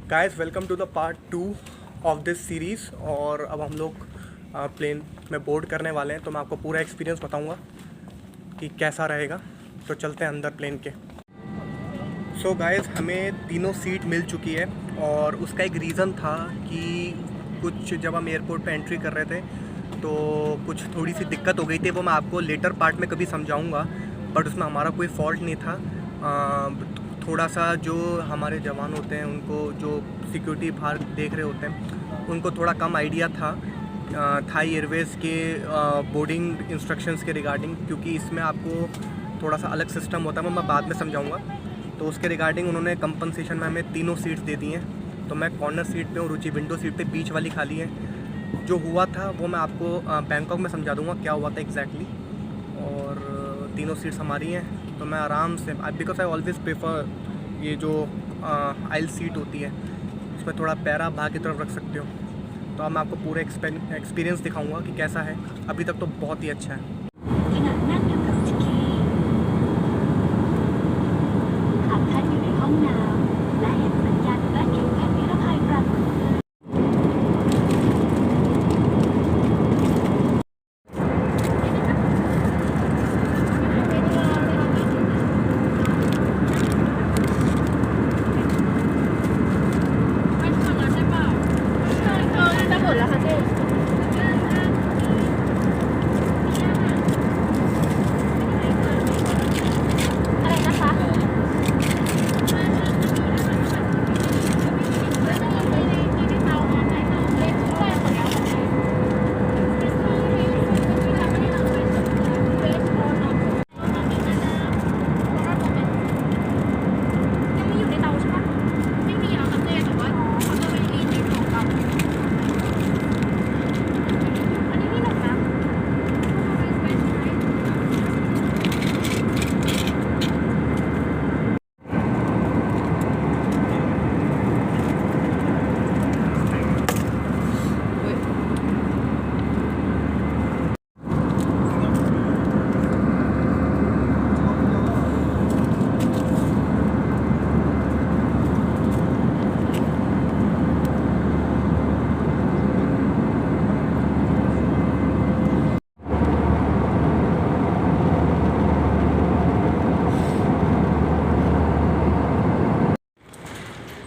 Guys welcome to the part 2 of this series. और अब हम लोग प्लेन में बोर्ड करने वाले हैं, तो मैं आपको पूरा एक्सपीरियंस बताऊंगा कि कैसा रहेगा। तो चलते हैं अंदर प्लेन के। सो गाइस हमें तीनों सीट मिल चुकी है और उसका एक रीज़न था कि कुछ जब हम एयरपोर्ट पे एंट्री कर रहे थे तो कुछ थोड़ी सी दिक्कत हो गई थी। वो मैं आपको लेटर पार्ट में कभी समझाऊंगा, बट उसमें हमारा कोई फॉल्ट नहीं था। थोड़ा सा जो हमारे जवान होते हैं, उनको जो सिक्योरिटी बाहर देख रहे होते हैं, उनको थोड़ा कम आइडिया था थाई एयरवेज़ के बोर्डिंग इंस्ट्रक्शंस के रिगार्डिंग, क्योंकि इसमें आपको थोड़ा सा अलग सिस्टम होता है, वो मैं बाद में समझाऊंगा। तो उसके रिगार्डिंग उन्होंने कंपनसेशन में हमें तीनों सीट्स दे दी हैं। तो मैं कॉर्नर सीट पे हूँ, रुचि विंडो सीट पे, बीच वाली खाली है। जो हुआ था वो मैं आपको बैंकॉक में समझा दूंगा क्या हुआ था एग्जैक्टली। और तीनों सीट्स हमारी हैं, तो मैं आराम से, बिकॉज आई ऑलवेज़ प्रेफर ये जो आइल सीट होती है, उसमें थोड़ा पैरा बाहर की तरफ रख सकते हो। तो अब मैं आपको पूरा एक्सपीरियंस दिखाऊंगा कि कैसा है। अभी तक तो बहुत ही अच्छा है।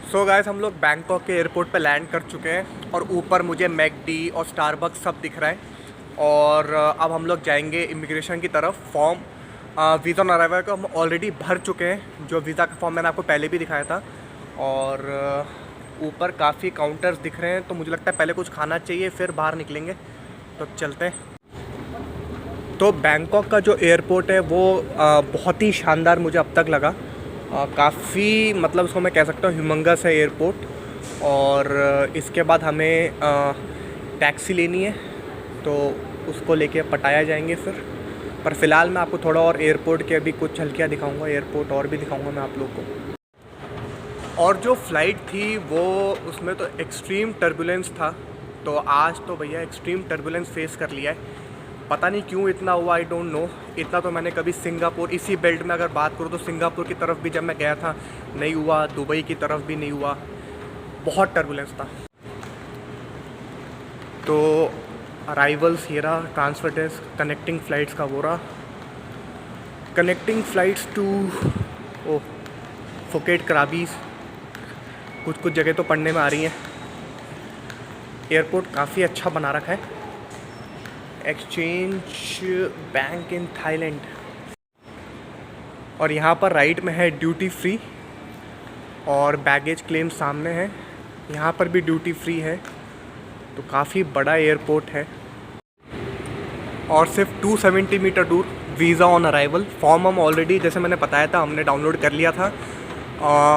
सो गाइस हम लोग बैंकॉक के एयरपोर्ट पे लैंड कर चुके हैं और ऊपर मुझे मैकडी और स्टारबक्स सब दिख रहा है। और अब हम लोग जाएंगे इमिग्रेशन की तरफ। फॉर्म वीज़ा ऑन अराइवल को हम ऑलरेडी भर चुके हैं। जो वीज़ा का फॉर्म मैंने आपको पहले भी दिखाया था। और ऊपर काफ़ी काउंटर्स दिख रहे हैं, तो मुझे लगता है पहले कुछ खाना चाहिए फिर बाहर निकलेंगे। तो अब चलते हैं। तो बैंकॉक का जो एयरपोर्ट है वो बहुत ही शानदार मुझे अब तक लगा। काफ़ी, मतलब उसको मैं कह सकता हूँ ह्यूमंगस है एयरपोर्ट। और इसके बाद हमें टैक्सी लेनी है, तो उसको लेके पटाया जाएंगे फिर। पर फ़िलहाल मैं आपको थोड़ा और एयरपोर्ट के अभी कुछ झलकियाँ दिखाऊंगा, एयरपोर्ट और भी दिखाऊंगा मैं आप लोग को। और जो फ़्लाइट थी वो, उसमें तो एक्सट्रीम टर्बुलेंस था। तो आज तो भैया एक्सट्रीम टर्बुलेंस फेस कर लिया है। पता नहीं क्यों इतना हुआ, आई डोंट नो। इतना तो मैंने कभी सिंगापुर, इसी बेल्ट में अगर बात करूँ तो सिंगापुर की तरफ भी जब मैं गया था नहीं हुआ, दुबई की तरफ भी नहीं हुआ। बहुत टर्बुलेंस था। तो अराइवल्स ये रहा, ट्रांसफर डेस्क, कनेक्टिंग फ़्लाइट्स का वो रहा, कनेक्टिंग फ़्लाइट्स टू फुकेट, कराबीज। कुछ जगह तो पढ़ने में आ रही हैं। एयरपोर्ट काफ़ी अच्छा बना रखा है। Exchange bank in Thailand. और यहाँ पर राइट में है ड्यूटी फ्री और बैगेज क्लेम सामने है। यहाँ पर भी ड्यूटी फ्री है। तो काफ़ी बड़ा एयरपोर्ट है। और सिर्फ 270 मीटर दूर वीज़ा ऑन अराइवल। फॉर्म हम ऑलरेडी, जैसे मैंने बताया था, हमने डाउनलोड कर लिया था।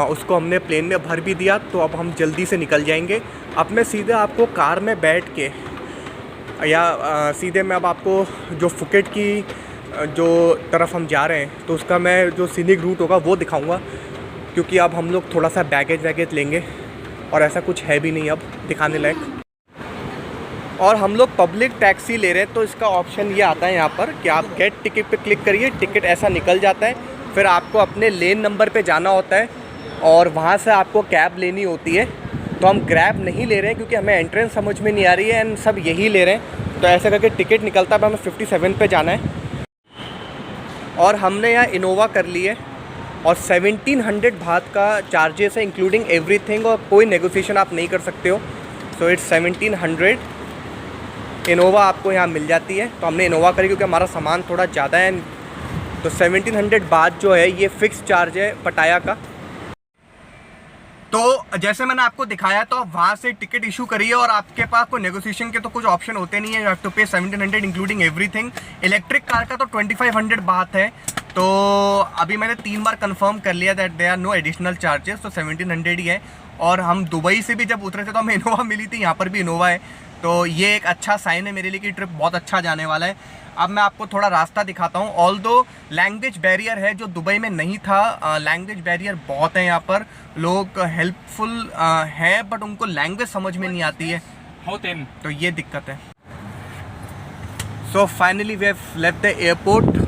उसको हमने प्लेन में भर भी दिया। तो अब हम जल्दी से निकल जाएंगे। अब मैं सीधे आपको कार में बैठ के, या सीधे मैं अब आपको जो फुकेट की जो तरफ हम जा रहे हैं, तो उसका मैं जो सीनिक रूट होगा वो दिखाऊंगा। क्योंकि अब हम लोग थोड़ा सा बैगेज लेंगे और ऐसा कुछ है भी नहीं अब दिखाने लायक। और हम लोग पब्लिक टैक्सी ले रहे हैं, तो इसका ऑप्शन ये आता है यहाँ पर कि आप गेट टिकट पे क्लिक करिए, टिकट ऐसा निकल जाता है। फिर आपको अपने लेन नंबर पे जाना होता है और वहाँ से आपको कैब लेनी होती है। तो हम ग्रैब नहीं ले रहे हैं क्योंकि हमें एंट्रेंस समझ में नहीं आ रही है एंड सब यही ले रहे हैं। तो ऐसे करके टिकट निकलता है, हमें 57 पे जाना है और हमने यहाँ इनोवा कर ली है और 1700 बात का चार्जेस है इंक्लूडिंग एवरीथिंग और कोई नेगोशिएशन आप नहीं कर सकते हो। सो इट्स 1700 इनोवा आपको यहाँ मिल जाती है। तो हमने इनोवा करी क्योंकि हमारा सामान थोड़ा ज़्यादा है। तो 1700 बात जो है ये फ़िक्स चार्ज है पटाया का। तो जैसे मैंने आपको दिखाया तो वहाँ से टिकट इशू करिए और आपके पास कोई नेगोशिएशन के तो कुछ ऑप्शन होते नहीं है। यू हैव टू पे 1700 इंक्लूडिंग एवरीथिंग। इलेक्ट्रिक कार का तो 2500 बात है। तो अभी मैंने 3 बार कंफर्म कर लिया that they are no additional charges, तो 1700 ही है। और हम दुबई से भी जब उतरे थे तो हमें इनोवा मिली थी, यहाँ पर भी इनोवा है। तो ये एक अच्छा साइन है मेरे लिए कि ट्रिप बहुत अच्छा जाने वाला है। अब मैं आपको थोड़ा रास्ता दिखाता हूँ। ऑल्दो लैंग्वेज बैरियर है जो दुबई में नहीं था, लैंग्वेज बैरियर बहुत है यहाँ पर। लोग हेल्पफुल हैं बट उनको लैंग्वेज समझ में नहीं आती है, तो ये दिक्कत है। So finally we have left the airport.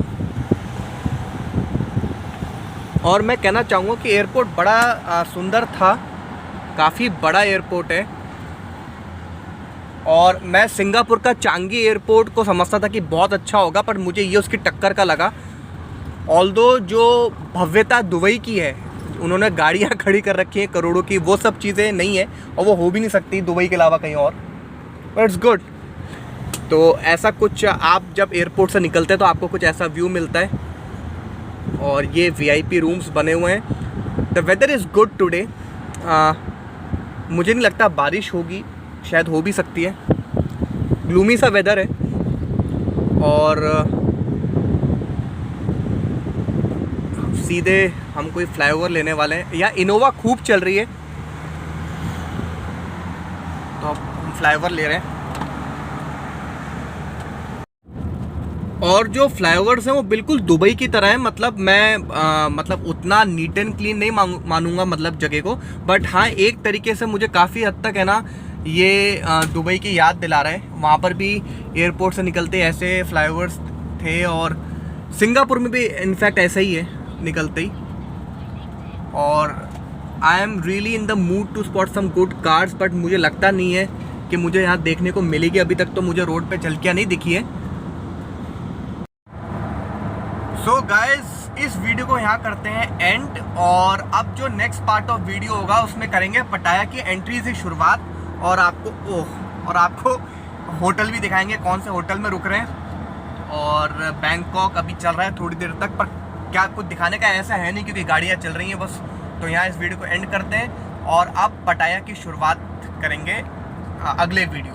और मैं कहना चाहूँगा कि एयरपोर्ट बड़ा सुंदर था, काफ़ी बड़ा एयरपोर्ट है। और मैं सिंगापुर का चांगी एयरपोर्ट को समझता था कि बहुत अच्छा होगा, पर मुझे ये उसकी टक्कर का लगा। ऑल्दो जो भव्यता दुबई की है, उन्होंने गाड़ियाँ खड़ी कर रखी हैं करोड़ों की, वो सब चीज़ें नहीं है और वो हो भी नहीं सकती दुबई के अलावा कहीं और। But it's good. तो ऐसा कुछ आप जब एयरपोर्ट से निकलते हैं तो आपको कुछ ऐसा व्यू मिलता है। और ये VIP रूम्स बने हुए हैं। The weather is good today. मुझे नहीं लगता बारिश होगी, शायद हो भी सकती है। ग्लूमी सा वेदर है। और सीधे हम कोई फ्लाईओवर लेने वाले हैं। यहाँ इनोवा खूब चल रही है तो अब हम फ्लाईओवर ले रहे हैं। और जो फ्लाईओवर्स हैं वो बिल्कुल दुबई की तरह है। मतलब मैं मतलब उतना नीट एंड क्लीन नहीं मानूंगा मतलब जगह को, बट हाँ एक तरीके से मुझे काफ़ी हद तक है ना ये दुबई की याद दिला रहा है। वहाँ पर भी एयरपोर्ट से निकलते ऐसे फ्लाईओवर्स थे और सिंगापुर में भी इनफैक्ट ऐसा ही है निकलते ही। और I am really in the mood to spot some good cars, but मुझे लगता नहीं है कि मुझे यहाँ देखने को मिलेगी। अभी तक तो मुझे रोड पे झलकियाँ नहीं दिखी है। सो गाइस इस वीडियो को यहाँ करते हैं एंड। और अब जो नेक्स्ट पार्ट ऑफ वीडियो होगा उसमें करेंगे पटाया की एंट्री से शुरुआत और आपको होटल भी दिखाएंगे, कौन से होटल में रुक रहे हैं। और बैंकॉक अभी चल रहा है थोड़ी देर तक, पर क्या कुछ दिखाने का ऐसा है नहीं क्योंकि गाड़ियाँ चल रही हैं बस। तो यहाँ इस वीडियो को एंड करते हैं और अब पटाया की शुरुआत करेंगे अगले वीडियो।